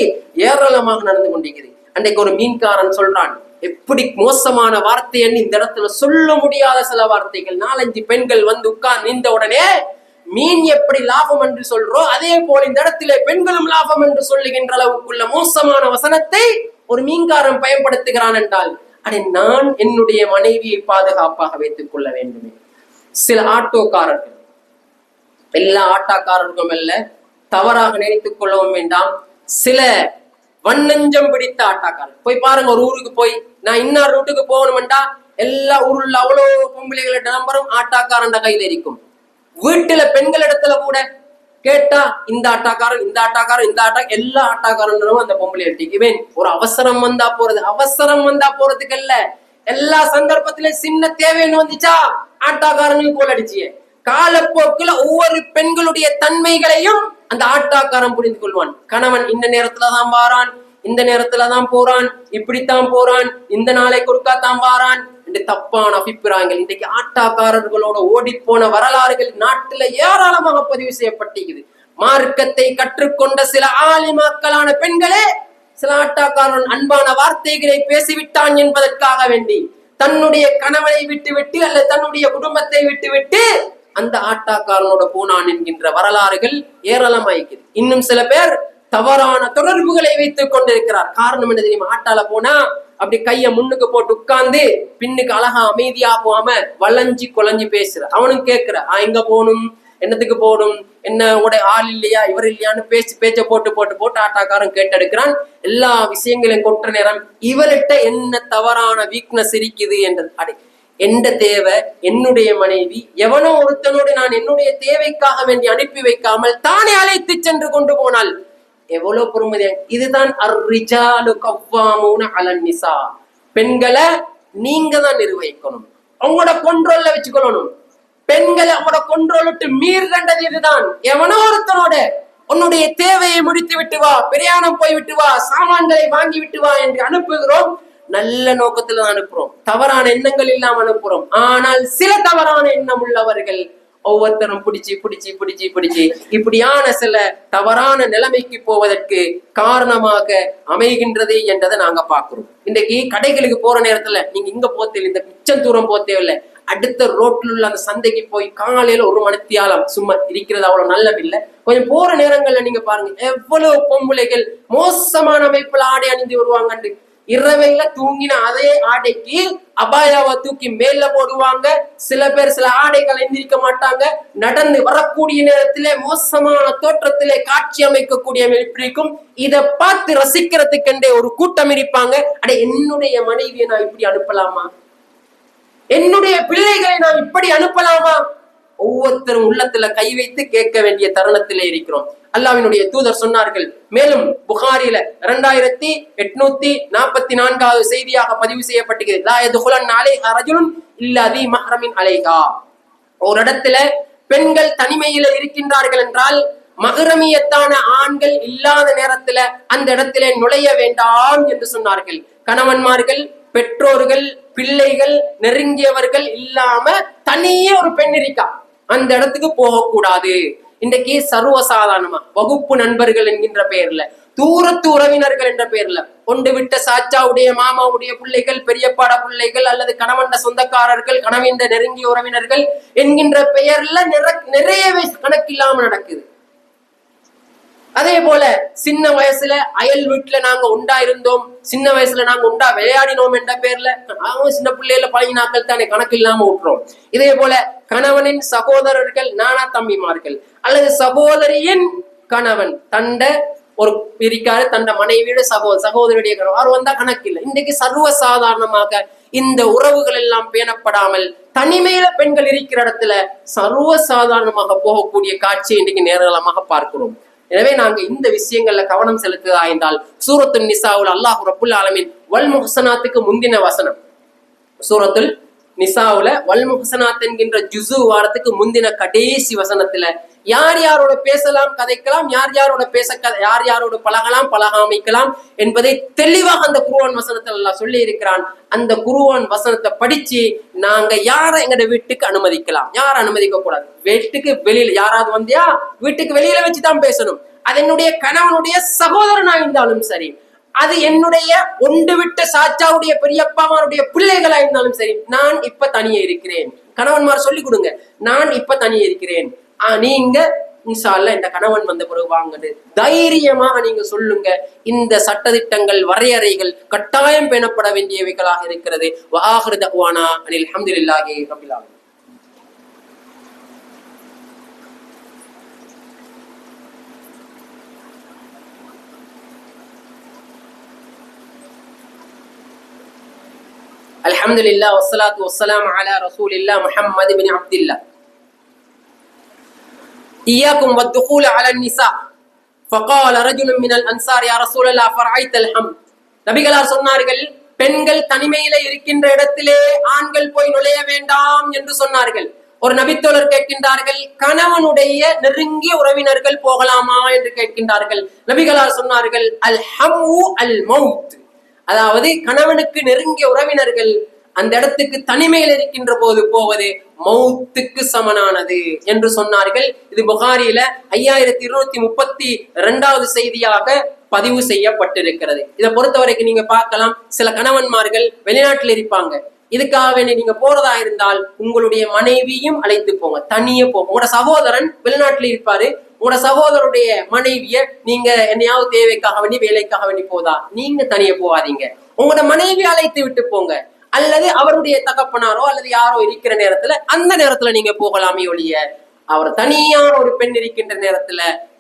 ஏராளமாக நடந்து கொண்டிருக்கிறது. அன்றைக்கு ஒரு மீன்காரன் சொல்றான், எப்படி மோசமான வார்த்தைன்னு இந்த இடத்துல சொல்ல முடியாத சில வார்த்தைகள். 4-5 பெண்கள் வந்து உட்கார்ந்து நின்ற உடனே மீன் எப்படி லாபம் என்று சொல்றோம், அதே போல இந்த இடத்துல பெண்களும் லாபம் என்று சொல்லுகின்ற அளவுக்குள்ள மோசமான வசனத்தை ஒரு மீன்காரன் பயன்படுத்துகிறான் என்றால் நான் என்னுடைய மனைவியை பாதுகாப்பாக வைத்துக் கொள்ள வேண்டுமே. சில ஆட்டோக்காரர்கள், எல்லா ஆட்டோக்காரர்களும் அல்ல, தவறாக நினைத்துக் கொள்ளவும் வேண்டாம், சில வண்ணஞ்சம் பிடித்த ஆட்டோக்காரர் போய் பாருங்க. ஒரு ஊருக்கு போய் நான் இன்னொரு ரூட்டுக்கு போகணும்டா எல்லா ஊருள்ள அவ்வளவு பொம்பளைகளோட நம்பரும் ஆட்டோக்காரன் கையில இருக்கும். வீட்டுல பெண்கள் இடத்துல கூட கேட்டா இந்த ஆட்டாக்காரன் இந்த ஆட்டாக்காரன் இந்த ஆட்டா எல்லா ஆட்டாக்காரனும் அந்த பொம்பளை அடிக்குவேன். ஒரு அவசரம் வந்தா போறது, அவசரம் வந்தா போறதுக்கு இல்ல, எல்லா சந்தர்ப்பத்திலும் சின்ன தேவைன்னு வந்துச்சா ஆட்டாக்காரனையும் கோல் அடிச்சிய. காலப்போக்குல ஒவ்வொரு பெண்களுடைய தன்மைகளையும் அந்த ஆட்டாக்காரன் புரிந்து கொள்வான். கணவன் இந்த நேரத்துலதான் வாரான், இந்த நேரத்துலதான் போறான், இப்படித்தான் போறான், இந்த நாளை கொடுக்காத்தான் வாரான் என்று தப்பான அபிப்பிராயங்கள் இன்றைக்கு ஆட்டாக்காரர்களோட ஓடி போன வரலாறுகள் நாட்டுல ஏராளமாக பதிவு செய்யப்பட்டிருக்குது. மார்க்கத்தை கற்றுக்கொண்ட சில ஆலிமாக்களான பெண்களே சில ஆட்டாக்காரன் அன்பான வார்த்தைகளை பேசிவிட்டான் என்பதற்காக வேண்டி தன்னுடைய கணவனை விட்டுவிட்டு அல்லது தன்னுடைய குடும்பத்தை விட்டுவிட்டு அந்த ஆட்டாக்காரனோட போனான் என்கின்ற வரலாறுகள் ஏராளமாயிருக்கிறது. இன்னும் சில பேர் தவறான தொடர்புகளை வைத்துக் கொண்டிருக்கிறார். காரணம் என்ன தெரியுமா? ஆட்டால போனா அப்படி கைய முன்னுக்கு போட்டு உட்கார்ந்து பின்னுக்கு அழகா அமைதியா போகாம வளைஞ்சி கொலைஞ்சி பேசுற. அவனும் கேட்கிற எங்க போகணும், என்னத்துக்கு போகணும், என்ன உடைய ஆள் இல்லையா, இவர் இல்லையான்னு பேச்ச போட்டு போட்டு போட்டு ஆட்டாக்காரன் கேட்டெடுக்கிறான். எல்லா விஷயங்களையும் கொட்ட நேரம் இவர்கிட்ட என்ன தவறான வீக்னஸ் இருக்குது என்றது. எந்த தேவை என்னுடைய மனைவி எவனோ ஒருத்தனோடு நான் என்னுடைய தேவைக்காக வேண்டி அனுப்பி வைக்காமல் தானே அழைத்து சென்று கொண்டு போனால் எவ்வளவு பொறுமதியா. இதுதான் அர்ரிஜாலு கவ்வாமூன அலன் நிசா. பெண்களை நீங்க தான் நிர்வகிக்கணும், அவங்களோட கொண்ட்ரோல்ல வச்சுக்கொள்ளணும். பெண்களை அவங்களோட கொண்ட்ரோல் விட்டு மீறுகின்றது இதுதான். எவனோ ஒருத்தனோட உன்னுடைய தேவையை முடித்து விட்டு வா, பிரயாணம் போய் விட்டு வா, சாமான்களை வாங்கி விட்டு வா என்று அனுப்புகிறோம். நல்ல நோக்கத்துல தான் அனுப்புறோம், தவறான எண்ணங்கள் இல்லாம அனுப்புறோம். ஆனால் சில தவறான எண்ணம் உள்ளவர்கள் ஒவ்வொருத்தரும் பிடிச்சி பிடிச்சி பிடிச்சி பிடிச்சி இப்படியான சில தவறான நிலைமைக்கு போவதற்கு காரணமாக அமைகின்றது என்றதை நாங்க பாக்குறோம். இன்றைக்கு கடைகளுக்கு போற நேரத்துல நீங்க இங்க போத்தேன், இந்த மிச்சம் தூரம் போத்தேவில்லை, அடுத்த ரோட்ல உள்ள அந்த சந்தைக்கு போய் காலையில ஒரு மணித்தியாலம் சும்மா இருக்கிறது அவ்வளவு நல்லவில்லை. கொஞ்சம் போற நேரங்கள்ல நீங்க பாருங்க எவ்வளவு பொம்பளைகள் மோசமான அமைப்புல ஆடை அணிந்து வருவாங்க. இரவையில தூங்கின அதே ஆடைக்கு அபாயாவை தூக்கி மேல போடுவாங்க. சில பேர் சில ஆடைகள் எந்திரிக்க மாட்டாங்க. நடந்து வரக்கூடிய நேரத்திலே மோசமான தோற்றத்திலே காட்சி அமைக்கக்கூடிய இருக்கும். இதை பார்த்து ரசிக்கிறதுக்கென்றே ஒரு கூட்டம் இருப்பாங்க. என்னுடைய மனைவியை நான் இப்படி அனுப்பலாமா, என்னுடைய பிள்ளைகளை நான் இப்படி அனுப்பலாமா? ஒவ்வொருத்தரும் உள்ளத்துல கை வைத்து கேட்க வேண்டிய தருணத்திலே இருக்கிறோம். அல்லாஹ்வினுடைய தூதர் சொன்னார்கள். மேலும் புகாரில 2844வது செய்தியாக பதிவு செய்யப்பட்டிருக்கிறது. லா யதுகுலன் அலைஹா ரஜுலுன் இல்லா தி மஹ்ரமின் அலைஹா. ஒரு இடத்துல பெண்கள் தனிமையில இருக்கின்றார்கள் என்றால் மஹ்ரமியத்தான ஆண்கள் இல்லாத நேரத்துல அந்த இடத்திலே நுழைய வேண்டாம் என்று சொன்னார்கள். கணவன்மார்கள், பெற்றோர்கள், பிள்ளைகள், நெருங்கியவர்கள் இல்லாம தனியே ஒரு பெண் இருக்கா, அந்த இடத்துக்கு போகக்கூடாது. இன்றைக்கு சர்வசாதாரணமா வகுப்பு நண்பர்கள் என்கின்ற பெயர்ல, தூரத்து உறவினர்கள் என்ற பெயர்ல, கொண்டு விட்ட சாச்சாவுடைய மாமாவுடைய பிள்ளைகள், பெரியப்பாட பிள்ளைகள் அல்லது கணவன் சொந்தக்காரர்கள், கணவன் நெருங்கிய உறவினர்கள் என்கின்ற பெயர்ல நிறையவே கணக்கில்லாம நடக்குது. அதே போல சின்ன வயசுல அயல் வீட்டுல நாங்க உண்டா இருந்தோம், சின்ன வயசுல நாங்க உண்டா விளையாடினோம் என்ற பேர்ல அவங்க சின்ன பிள்ளைல பழகினாக்கள் தானே கணக்கு இல்லாம விட்டுறோம். இதே போல கணவனின் சகோதரர்கள், நானா தம்பிமார்கள் அல்லது சகோதரியின் கணவன் தண்ட ஒரு இருக்காரு, தண்ட மனைவியோட சகோதரியுடைய கணவன் அவர் வந்தா கணக்கு இல்லை. இன்றைக்கு சர்வசாதாரணமாக இந்த உறவுகள் எல்லாம் பேணப்படாமல் தனிமையில பெண்கள் இருக்கிற இடத்துல சர்வசாதாரணமாக போகக்கூடிய காட்சியை இன்றைக்கு நேரலமாக பார்க்கிறோம். எனவே நாங்க இந்த விஷயங்கள்ல கவனம் செலுத்துதா என்றால் சூரத்துல் நிசாவுல் அல்லாஹ் ரப்புல் ஆலமீன் வல் முஹ்சனாத்துக்கு முந்தின வசனம், சூரத்துல் நிசாவுல வல் முஹ்சனாத் என்கின்ற ஜுசு வாரத்துக்கு முந்தின கடைசி வசனத்துல யார் யாரோட பேசலாம், கதைக்கலாம், யார் யாரோட யார் யாரோட பழகலாம், பழகாமைக்கலாம் என்பதை தெளிவாக அந்த குர்ஆன் வசனத்துல அல்லாஹ் சொல்லி இருக்கிறான். அந்த குர்ஆன் வசனத்தை படிச்சு நாங்க யாரை எங்கட வீட்டுக்கு அனுமதிக்கலாம், யார் அனுமதிக்க கூடாது. வீட்டுக்கு வெளியில யாராவது வந்தியா வீட்டுக்கு வெளியில வச்சுதான் பேசணும். அது என்னுடைய கணவனுடைய சகோதரனா இருந்தாலும் சரி, அது என்னுடைய ஒன்று விட்ட சாச்சாவுடைய பெரியப்பாமாருடைய பிள்ளைகளா இருந்தாலும் சரி, நான் இப்ப தனியே இருக்கிறேன். கணவன்மார் சொல்லி கொடுங்க, நான் இப்ப தனியே இருக்கிறேன், நீங்க இன்ஷா அல்லாஹ் இந்த கணவன் வந்த பிறகு வாங்குது தைரியமாக நீங்க சொல்லுங்க. இந்த சட்டதிட்டங்கள், வரையறைகள் கட்டாயம் பேணப்பட வேண்டியவைகளாக இருக்கிறது. வஆகிரு தஅவானா அனில் ஹம்துலில்லாஹி ரப்பில் ஆலமீன். அல்ஹம்துலில்லாஹ் வஸ்ஸலாத்து வஸ்ஸலாமு அலா ரசூலில்லாஹ் முஹம்மது இப்னு அப்துல்லாஹ். إياكم والدخول على النساء فقال رجل من الأنصار يا رسول الله فرأيت الحمد. நபிகளார் சொன்னார்கள், பெண்கள் தனிமையில இருக்கின்ற இடத்திலே ஆண்கள் போய் நுழைய வேண்டாம் என்று சொன்னார்கள். ஒரு நபித்தோழர் கேட்கின்றார்கள், கணவனுடைய நெருங்கிய உறவினர்கள் போகலாமா என்று கேட்கின்றார்கள். நபிகளார் சொன்னார்கள், அல் ஹம்மு அல் மௌத், அதாவது கணவனுக்கு நெருங்கிய உறவினர்கள் அந்த இடத்துக்கு தனிமையில் இருக்கின்ற போது போவது மௌத்துக்கு சமனானது என்று சொன்னார்கள். இது புகாரியில 5232வது செய்தியாக பதிவு செய்யப்பட்டிருக்கிறது. இதை பொறுத்த வரைக்கும் நீங்க பார்க்கலாம், சில கணவன்மார்கள் வெளிநாட்டில் இருப்பாங்க. இதுக்காக வேண்டி நீங்க போறதா இருந்தால் உங்களுடைய மனைவியும் அழைத்து போங்க, தனியே போங்க. உங்களோட சகோதரன் வெளிநாட்டில் இருப்பாரு, உங்களோட சகோதரருடைய மனைவிய நீங்க என்னையாவது தேவைக்காக வேண்டி வேலைக்காக வேண்டி போதா, நீங்க தனியே போகாதீங்க, உங்களோட மனைவி அழைத்து விட்டு போங்க. அல்லது அவருடைய தகப்பனாரோ அல்லது யாரோ இருக்கிற நேரத்துல அந்த நேரத்துல நீங்க போகலாமே ஒழிய, அவர் தனியான ஒரு பெண் இருக்கின்ற நேரத்துல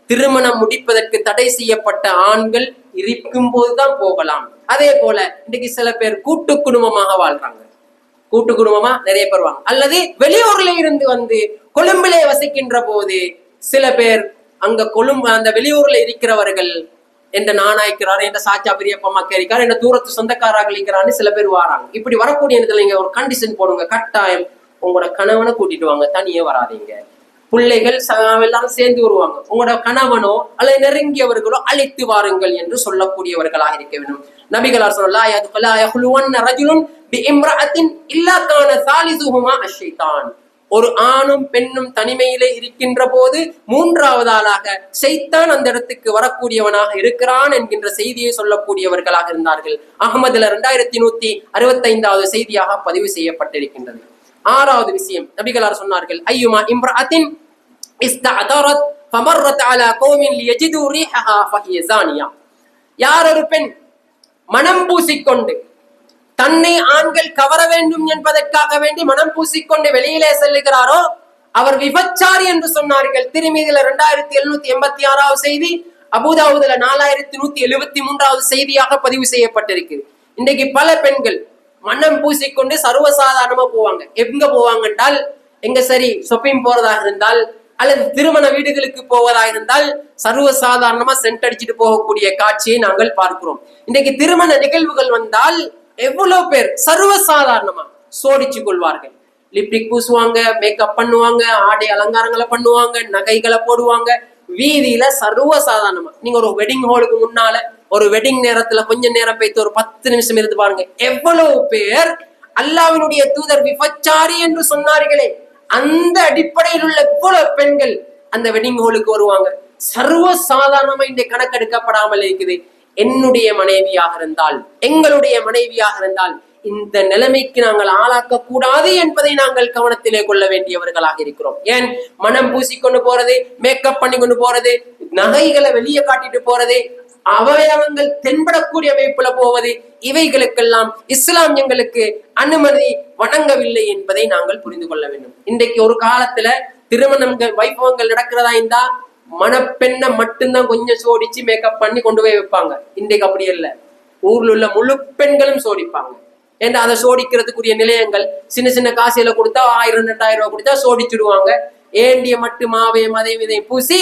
திருமணம் முடிப்பதற்கு தடை செய்யப்பட்ட ஆண்கள் இருக்கும் போதுதான் போகலாம். அதே போல இன்னைக்கு சில பேர் கூட்டு குடும்பமாக வாழ்றாங்க, கூட்டு குடும்பமா நிறைய பேர் வாங்க, அல்லது வெளியூர்ல இருந்து வந்து கொழும்பிலே வசிக்கின்ற போது சில பேர் அங்க அந்த வெளியூர்ல இருக்கிறவர்கள் என்ற நானாய்க்கிறாரு, என்ற சாச்சா பெரியப்பம்மாக்க இருக்காரு, என்ற தூரத்து சொந்தக்காரர்கள் இருக்கிறான்னு சில பேர் வராங்க. இப்படி வரக்கூடிய இடத்துல நீங்க ஒரு கண்டிஷன் போடுங்க, கட்டாயம் உங்களோட கணவனை கூட்டிட்டு வாங்க, தனியே வராதீங்க. பிள்ளைகள் எல்லாரும் சேர்ந்து வருவாங்க, உங்களோட கணவனோ அல்லது நெருங்கியவர்களோ அழைத்து வாருங்கள் என்று சொல்லக்கூடியவர்களாக இருக்க வேண்டும். நபிகளார் சொல்லலாம், ஒரு ஆணும் பெண்ணும் தனிமையிலே இருக்கின்ற போது மூன்றாவது ஆளாக ஷைத்தான் அந்த இடத்துக்கு வரக்கூடியவனாக இருக்கிறான் என்கின்ற செய்தியை சொல்லக்கூடியவர்களாக இருந்தார்கள். அகமதுல 2165வது செய்தியாக பதிவு செய்யப்பட்டிருக்கின்றது. 6வது விஷயம் நபிகளார் சொன்னார்கள், ஐயுமா இம்ரஅத்தின் இஸ்தஅதரத் ஃபமர்ரத் அலா கௌமின் லியஜிது ரீஹஹா ஃபஹிய ஸானியா. யார் ஒரு பெண் மனம் பூசிக்கொண்டு தன்னை ஆண்கள் கவர வேண்டும் என்பதற்காக வேண்டி மனம் பூசிக்கொண்டு வெளியிலே செல்லுகிறாரோ அவர் விபச்சாரி என்று சொன்னார்கள். திருமீதியில 2786வது செய்தி, அபூதாவுதுல 4173வது செய்தியாக பதிவு செய்யப்பட்டிருக்கு. இன்றைக்கு பல பெண்கள் மனம் பூசிக்கொண்டு சர்வசாதாரணமா போவாங்க. எங்க போவாங்க என்றால், எங்க சரி ஷாப்பிங் போறதாக இருந்தால் அல்லது திருமண வீடுகளுக்கு போவதாக இருந்தால் சர்வசாதாரணமா சென்ட் அடிச்சுட்டு போகக்கூடிய காட்சியை நாங்கள் பார்க்கிறோம். இன்றைக்கு திருமண நிகழ்வுகள் வந்தால் எவ்வளவு பேர் சர்வசாதாரணமா சோடிச்சு கொள்வார்கள். லிப்டிக் பூசுவாங்க, மேக்கப் பண்ணுவாங்க, ஆடை அலங்காரங்களை பண்ணுவாங்க, நகைகளை போடுவாங்க, வீதியில சர்வசாதாரணமா. நீங்க ஒரு வெட்டிங் ஹாலுக்கு முன்னால ஒரு வெட்டிங் நேரத்துல கொஞ்ச நேரம் போய்த்து ஒரு 10 நிமிஷம் இருந்து பாருங்க, எவ்வளவு பேர் அல்லாஹ்வினுடைய தூதர் விபச்சாரி என்று சொன்னார்களே அந்த அடிப்படையில் உள்ள எவ்வளவு பெண்கள் அந்த வெட்டிங் ஹாலுக்கு வருவாங்க. சர்வசாதாரணமா இந்த கணக்கெடுக்கப்படாமல் இருக்குது. என்னுடைய மனைவியாக இருந்தால், எங்களுடைய மனைவியாக இருந்தால் இந்த நிலைமைக்கு நாங்கள் ஆளாக்க கூடாது என்பதை நாங்கள் கவனத்திலே கொள்ள வேண்டியவர்களாக இருக்கிறோம். ஏன் மனம் பூசிக்கொண்டு போறது, மேக்கப் பண்ணி கொண்டு போறது, நகைகளை வெளியே காட்டிட்டு போறது, அவயவங்கள் தென்படக்கூடிய அமைப்புல போவது, இவைகளுக்கெல்லாம் இஸ்லாம் எங்களுக்கு அனுமதி வழங்கவில்லை என்பதை நாங்கள் புரிந்து கொள்ள வேண்டும். இன்றைக்கு ஒரு காலத்துல திருமணங்கள் வைபவங்கள் நடக்கிறதா இருந்தா மணப்பெண்ணை மட்டும்தான் கொஞ்சம் சோடிச்சு மேக்கப் பண்ணி கொண்டு போய் வைப்பாங்க. இன்றைக்கு அப்படி இல்லை, ஊர்ல உள்ள முழு பெண்களும் சோடிப்பாங்க. ஏன்னா அதை சோடிக்கிறதுக்குரிய நிலையங்கள் சின்ன சின்ன காசில கொடுத்தா 1000-2000 ரூபாய் கொடுத்தா சோடிச்சுடுவாங்க. ஏண்டிய மட்டு மாவையும் அதையும் இதையும் பூசி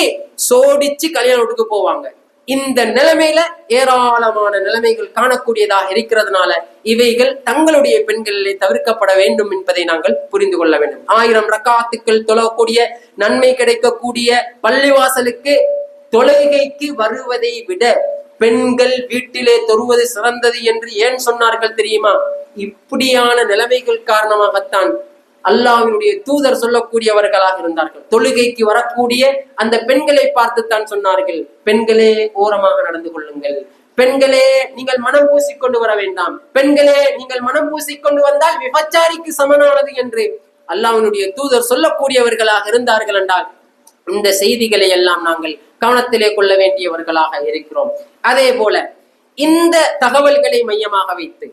சோடிச்சு கல்யாணத்துக்கு போவாங்க. இந்த நிலைமையில ஏராளமான நிலைமைகள் காணக்கூடியதாக இருக்கிறதுனால இவைகள் தங்களுடைய பெண்களிலே தவிர்க்கப்பட வேண்டும் என்பதை நாங்கள் புரிந்து கொள்ள வேண்டும். 1000 ரக்காத்துக்கள் தொழக்கூடிய நன்மை கிடைக்கக்கூடிய பள்ளிவாசலுக்கு தொழுகைக்கு வருவதை விட பெண்கள் வீட்டிலே தொழுவது சிறந்தது என்று ஏன் சொன்னார்கள் தெரியுமா? இப்படியான நிலைமைகள் காரணமாகத்தான் அல்லாஹ்வினுடைய தூதர் சொல்லக்கூடியவர்களாக இருந்தார்கள். தொழுகைக்கு வரக்கூடிய அந்த பெண்களை பார்த்துத்தான் சொன்னார்கள், பெண்களே ஓரமாக நடந்து கொள்ளுங்கள், பெண்களே நீங்கள் மனம் பூசிக்கொண்டு வர வேண்டாம், பெண்களே நீங்கள் மனம் பூசிக்கொண்டு வந்தால் விபச்சாரிக்கு சமனானது என்று அல்லாஹ்வினுடைய தூதர் சொல்லக்கூடியவர்களாக இருந்தார்கள் என்றால் இந்த செய்திகளை எல்லாம் நாங்கள் கவனத்திலே கொள்ள வேண்டியவர்களாக இருக்கிறோம். அதே போல இந்த தகவல்களை மையமாக வைத்து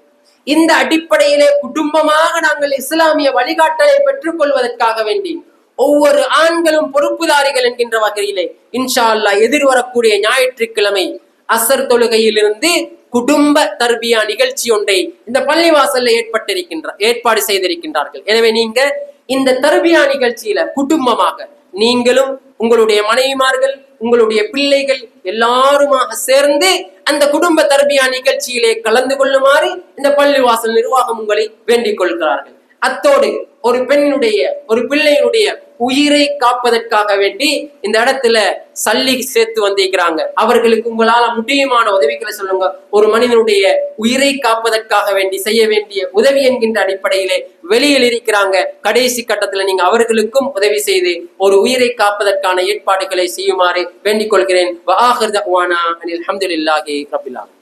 இந்த அடிப்படையிலே குடும்பமாக நாங்கள் இஸ்லாமிய வழிகாட்டலை பெற்றுக் கொள்வதற்காக வேண்டி ஒவ்வொரு ஆண்களும் பொறுப்புதாரிகள் என்கின்ற வகையிலே இன்ஷா அல்லாஹ் எதிர்வரக்கூடிய ஞாயிற்றுக்கிழமை அசர் தொழுகையிலிருந்து குடும்ப தர்பியா நிகழ்ச்சி ஒன்றை இந்த பள்ளிவாசல்ல ஏற்பாடு செய்திருக்கின்றார்கள். எனவே நீங்க இந்த தர்பியா நிகழ்ச்சியில குடும்பமாக நீங்களும் உங்களுடைய மனைவிமார்கள் உங்களுடைய பிள்ளைகள் எல்லாருமாக சேர்ந்து அந்த குடும்ப தர்பியா நிகழ்ச்சியிலே கலந்து கொள்ளுமாறு இந்த பள்ளிவாசல் நிர்வாகம் உங்களை வேண்டிக் கொள்கிறார்கள். அத்தோடு ஒரு பெண்ணுடைய ஒரு பிள்ளையினுடைய உயிரை காப்பதற்காக வேண்டி இந்த இடத்துல சல்லி சேர்த்து வந்திருக்கிறாங்க. அவர்களுக்கு உங்களால முடியுமான உதவிகளை சொல்லுங்க. ஒரு மனிதனுடைய உயிரை காப்பதற்காக வேண்டி செய்ய வேண்டிய உதவி என்கின்ற அடிப்படையிலே வெளியில் இருக்கிறாங்க. கடைசி கட்டத்துல நீங்க அவர்களுக்கும் உதவி செய்து ஒரு உயிரை காப்பதற்கான ஏற்பாடுகளை செய்யுமாறு வேண்டிக் கொள்கிறேன். அல்ஹம்துலில்லாஹி ரப்பில் ஆலமீன்.